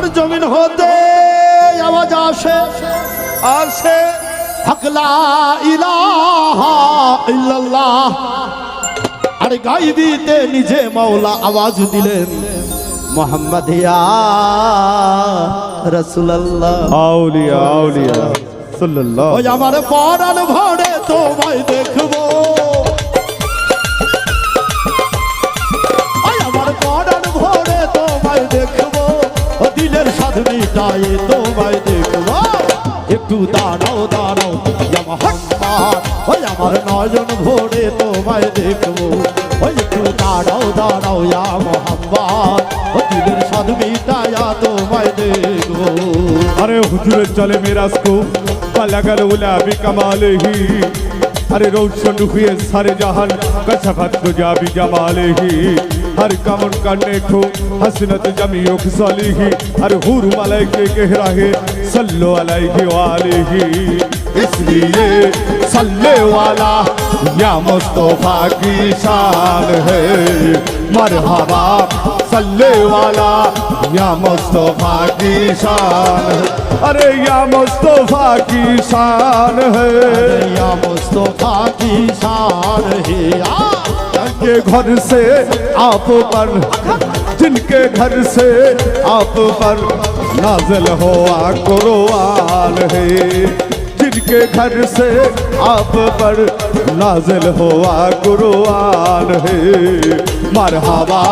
আর জমিন হতে আওয়াজ আসে আসে হক লা ইলাহা ইল্লাল্লাহ। আর গায়বীতে নিজে মাওলা আওয়াজ দিলেন মুহাম্মদ ইয়া রাসূলুল্লাহ। আউলিয়া আউলিয়া সাল্লাল্লাহু। ওই আমার পরাণ ভরে তোমায় দেখবো, ওই আমার পরাণ ভরে তোমায় দেখবো, ও দিলের স্বাদ মিটায়ে তোমায় দেখবো। একটু দাঁড়াও দাঁড়াও ইয়া মুহাম্মদ, ওই আমার নয়ন ভরে তোমায় দেখবো। ওই একটু দাঁড়াও দাঁড়াও ইয়া মুহাম্মদ, ও দিলের স্বাদ মিটায়া তোমায় দেখবো। अरे हुजूर चले मेराज को बलगल उला भी कमाले ही। अरे रोशन हुए सारे जहान कशफत तुझा भी जमाले ही। हर कमर करने को हसनत जमीओ खसाली ही। अरे हूर मलाइके कह रहे सल्लो अलैहि वालेही। इसलिए सल्ले वाला या मुस्तफा की शान है। मरहबा सल्ले वाला या मुस्तफा की शान है। अरे या मुस्तफा की शान है, या मुस्तफा की शान है। जिनके घर से आप पर, जिनके घर से आप पर नाज़िल हुआ कुरान है। जिनके घर से आप पर नाज़िल हुआ कुरान है। मरहबा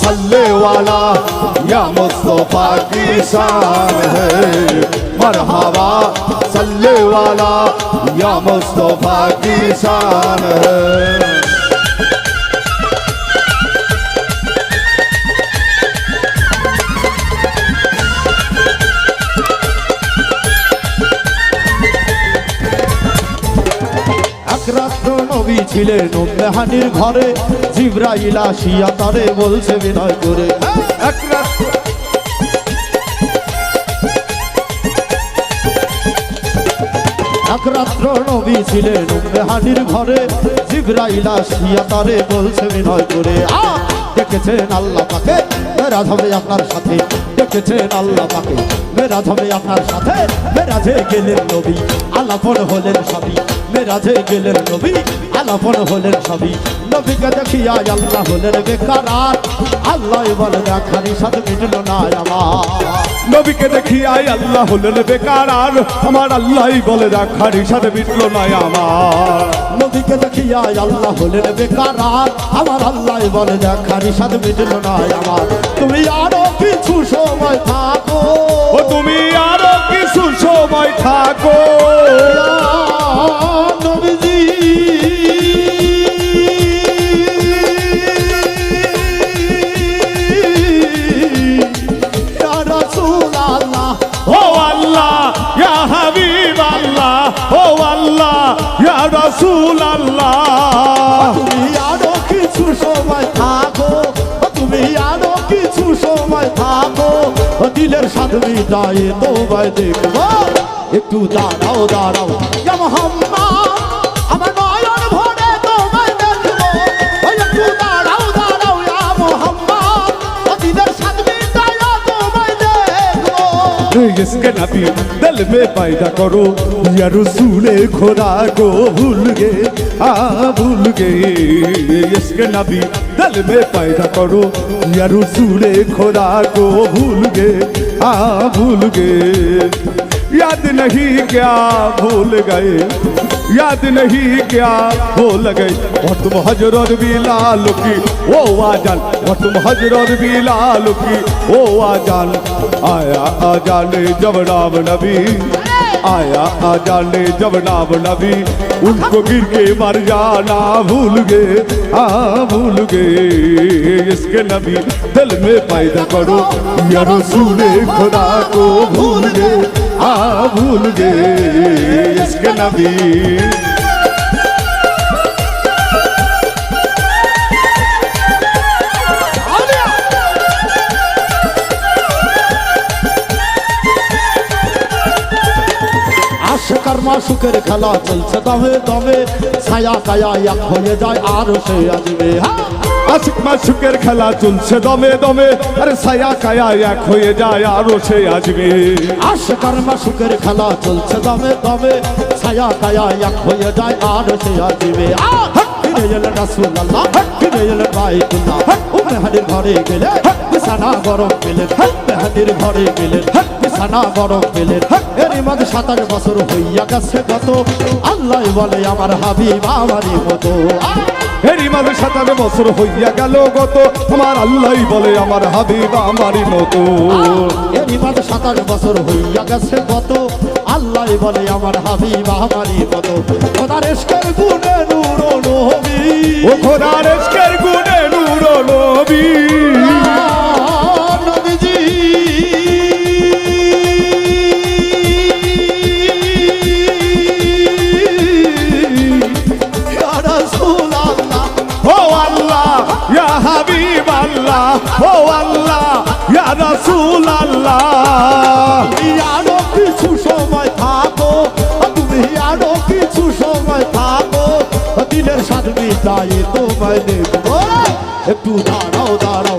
सल्ले वाला या मुस्तफा की शान है। मरहबा सल्ले वाला या मुस्तफा की शान है। রাত্র নবী ছিলেন উম্মেহানির ঘরে, জিবরাইল আসিয়া তারে বলছে বিনয় করে। এক রাত্র নবী ছিলেন উম্মেহানির ঘরে, জিবরাইল আসিয়া তারে বলছে বিনয় করে। দেখেছেন আল্লাহ পাকে মেরাজ হবে আপনার সাথে, দেখেছেন আল্লাহ পাকে মেরাজ হবে আপনার সাথে। মেরাজে গেলেন নবী আলাপন হলেন সবই, মেরাজে গেলেন নবী আলাপন হলেন সবই। নবীকে দেখিয়া আল্লাহ হলেন বেকারার, আল্লাহ বলে দেখারি সাথে মিটল না আমার। নবীকে দেখিয়া আল্লাহ হলেন বেকারার, আমার আল্লাহ বলে দেখারি সাথে মিটল না আমার। নবীকে দেখিয়া আল্লাহ হলেন বেকারার, আমার আল্লাহ বলে দেখারি সাথে মিটল না আমার। তুমি আরো কিছু সময় থাকো, ও তুমি আরো কিছু সময় থাকো। নবীজি ইয়া রাসূলুল্লাহ, ও আল্লাহ ইয়া হাবিব আল্লাহ, ও আল্লাহ ইয়া রাসূল আল্লাহ। তুমি আরো কিছু সময় থাকো, তুমি আরো কিছু সময় থাকো, দিলের স্বাদ মিটায়ে তোমায় দেখবো। একটু দাঁড়াও দাঁড়াও ইয়া মুহাম্মদ, আমার নয়ন ভরে তোমায় দেখবো। একটু দাঁড়াও দাঁড়াও ইয়া মুহাম্মদ, দিলের স্বাদ মিটায়ে তোমায় দেখবো। इसके नबी दिल में पैदा करो या रसूले खुदा को भूल गए, भूल गए। इसके नबी दिल में पैदा करो या रसूले खुदा को भूल गए, भूल गए। याद नहीं क्या भूल गए, याद नहीं क्या भूल गए। और तुम हजरत बिलाल की वो आजान, और तुम हजरत बिलाल की वो आजान। आया आजाने जब नाम नबी, आया आजाने जब नाम नबी। उनको गिर के मर जाना भूल गए, भूल गए। इसके नबी दिल में पैदा करो या रसूले खुदा को भूल गए, भूल गए। इसके नबी আশকার মাসুকের খেলা চলছে দমে দমে, ছায়া কায়া এক হয়ে যায় আর সে আসবে। আশিক মাশুকের খেলা চলছে দমে দমে, আরে ছায়া কায়া এক হয়ে যায় আরো সে আসবে। আশিকার মাশুকের খেলা চলছে দমে দমে, ছায়া কায়া এক হয়ে যায় আর সে আসবে। ফিরে এলেন রাসূলুল্লাহ, ফিরে এলেন বাইতুল্লাহ, মেহাদির ঘরে গেলে বিছানা গরম পেলেন, মেহাদির ঘরে গেলেন বিছানা গরম পেলেন। এরই মাঝে 27 বছর হইয়া গেছে গত, আল্লাহ বলে আমার হাবিব আমারই মতো। এরই মাঝে 27 বছর হইয়া গেল গত, আমার আল্লাহ বলে আমার হাবিব আমারই মতো। এরই মাঝে 27 বছর হইয়া গেছে গত, আল্লাহ বলে আমার হাবিব আমারই মতো। খোদার ইশকের গুণে নূর নবী, ও খোদার ইশকের গুণে নূর নবী, নবীজি ইয়া রাসূলুল্লাহ, ও আল্লাহ ইয়া হাবিব আল্লাহ, ও আল্লাহ ইয়া রাসূল আল্লাহ। আরো কিছু সময় থাকো, তুমি আরো কিছু সময় থাকো, দিনের স্বাদ মিটাই তোমায় দেখবো। একটু দাঁড়াও দাঁড়াও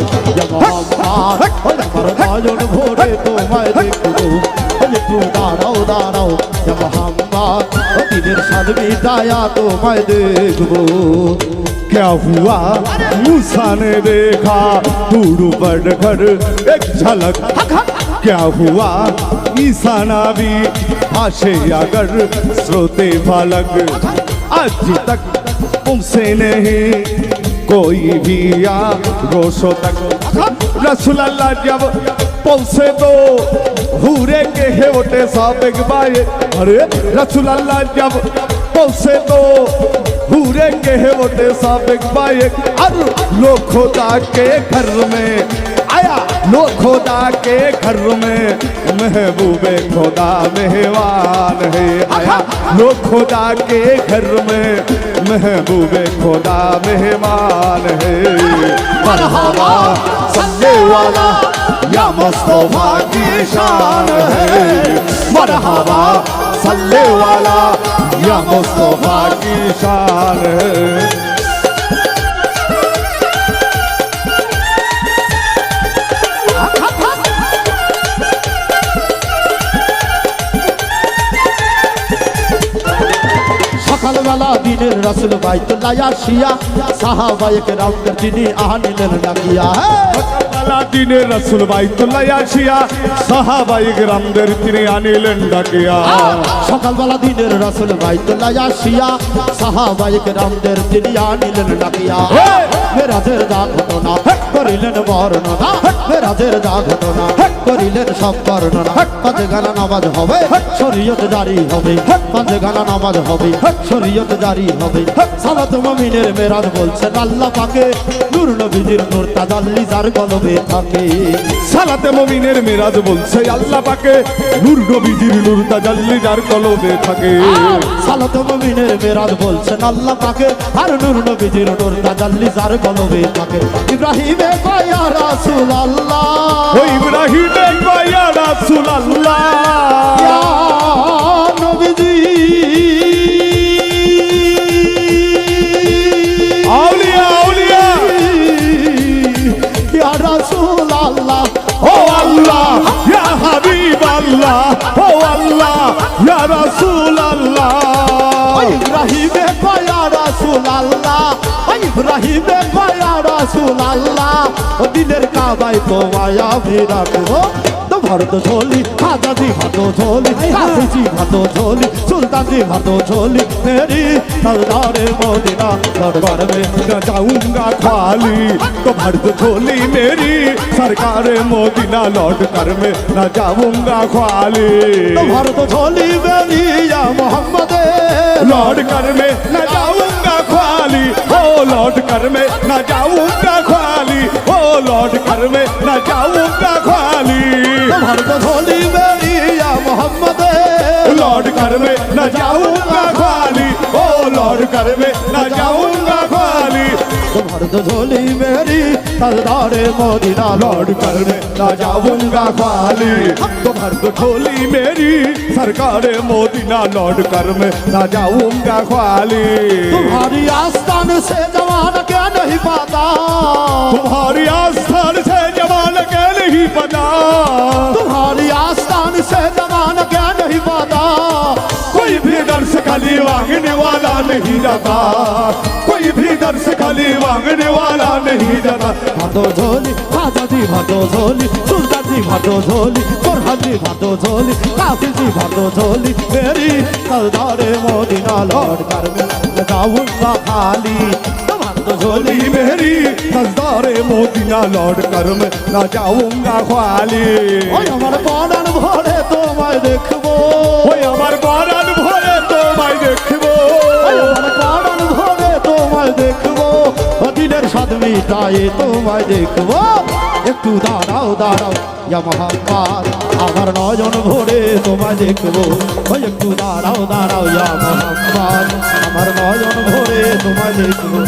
আমার নয়ন ভরে তোমায় দেখবো। একটু দাঁড়াও দাঁড়াও মোহাম্মদ, দিনের স্বাদ মিটায়া তোমায় দেখবো। क्या हुआ मूसा ने देखा दूर बढ़कर एक झलक, क्या हुआ ईसा नबी भाषे अगर स्रोते फलक, आज तक उनसे नहीं कोई भी या रोशो तक। रसूल अल्लाह जब पहुंचे तो हुरे के है उठे साबिक बाए, अरे रसूल अल्लाह जब पहुंचे तो हुरे के है उठे साबिक बाए, और लो खुदा के घर में आया, लो खुदा के घर में महबूबे खुदा मेहमान है आया, लो खुदा के घर में महबूबे खुदा मेहमान है। मरहबा सल्ले वाला या मुस्तफा की शान है, मरहबा सल्ले वाला या मुस्तफा की शान है। সকালবেলা দিনের রাসূল বাইতুল্লাহ আসিয়া সাহাবায়ে কেরামদের তিনি আনিলেন ডাকিয়া। সকালবেলা দিনের রাসূল বাইতুল্লাহ আসিয়া সাহাবায়ে কেরামদের তিনি আনিলেন ডাকিয়া। সকালবেলা দিনের রাসূল বাইতুল্লাহ আসিয়া সাহাবায়ে কেরামদের তিনি আনিলেন ডাকিয়া। মেরাজের যা ঘটনা করিলেন বর্ণনা, মেরাজের যা ঘটনা করিলেন সব বর্ণনা। পাঁচ গানা নামাজ হবে, শরীয়ত জারি হবে, পাঁচ গানা নামাজ হবে, শরীয়ত জারি হবে। সালাত মুমিনের মেরাজ বলছেন আল্লাহ পাকে, নূর নবীজির নূর তাজাল্লি যার কলবে থাকে। সালাতে মুমিনের মেরাজ বলছে আল্লাহ পাকে, নূর নবীজির নূর তাজাল্লি যার কলবে থাকে। সালাত মুমিনের মেরাজ বলছেন আল্লাহ পাকে, আর নূর নবীজির নূর তাজাল্লি যার কলবে থাকে। ইব্রাহিমে কয় ইয়া রাসূলুল্লাহ, ও ইব্রাহিমে কয় ইয়া রাসূলুল্লাহ, ইয়া নবীজি আউলিয়া আউলিয়া ইয়া রাসূলুল্লাহ, ও আল্লাহ ইয়া হাবিব আল্লাহ, ও আল্লাহ ইয়া রাসূল আল্লাহ। ইব্রাহিমে কয় ইয়া রাসূলুল্লাহ, ইব্রাহিমে কয় ইয়া রাসূলুল্লাহ, দিলের কাবায় তোমায় আমি রাখবো। ভরত ঝোলি খাজা জি ভাতো ঝোলি, কাশি জি ভাতো ঝোলি, সুলতান জি ভাতো ঝোলি, মেরি সরদারে মদিনা দরবার में न जाऊंगा खाली तो भर्द झोली मेरी, सरकार मोदीना लौट कर में न जाऊंगा खाली। भरत झोली मेरी या मोहम्मद लौट कर में न जाऊंगा खाली, ओ लौट कर में न जाऊंगा खाली, ओ लौट कर में न जाऊंगा खाली। भरत झोली मेरी या मोहम्मद लौट कर में न जाऊंगा खाली, ओ लौट कर में न जाऊंगा खाली। भरत झोली मेरी मेरी सरदारे मदीना लौट कर मैं ना जाऊंगा खाली तो भर दो झोली मेरी सरकार मोदीना लौट कर मैं ना जाऊंगा खाली तुम्हारी आस्थान से जवान क्या नहीं पाता तुम्हारी आस्थान से जवान के नहीं पता तुम्हारी आस्थान से जवान क्या नहीं पाता कोई भी दर्श खाली मांगने वाला नहीं जाता कोई भी दर्श खाली मांगने वाला नहीं जाता भाटो झोली खाजा जी भाटो झोली सुल्तान जी भाटो झोली फरहाद जी भाटो झोली कासिम जी भाटो झोली मेरी सरदारे मदीना लौट कर मैं जाऊंगा खाली भाटो झोली झोली मेरी सरदारे मोदीना लौट कर मैं ना जाऊंगा खाली ওই আমার পরাণ ভরে তোমায় দেখবো ওই আমার বারান ভরে তোমায় দেখবো ওই আমার পরাণ ভরে তোমায় দেখবো দিনের স্বাদ মিটায়ে তোমায় দেখবো একটু দাঁড়াও দাঁড়াও ইয়া মোহাম্মদ আমার নয়ন ভরে তোমায় দেখবো ওই একটু দাঁড়াও দাঁড়াও ইয়া মোহাম্মদ আমার নয়ন ভরে তোমায় দেখবো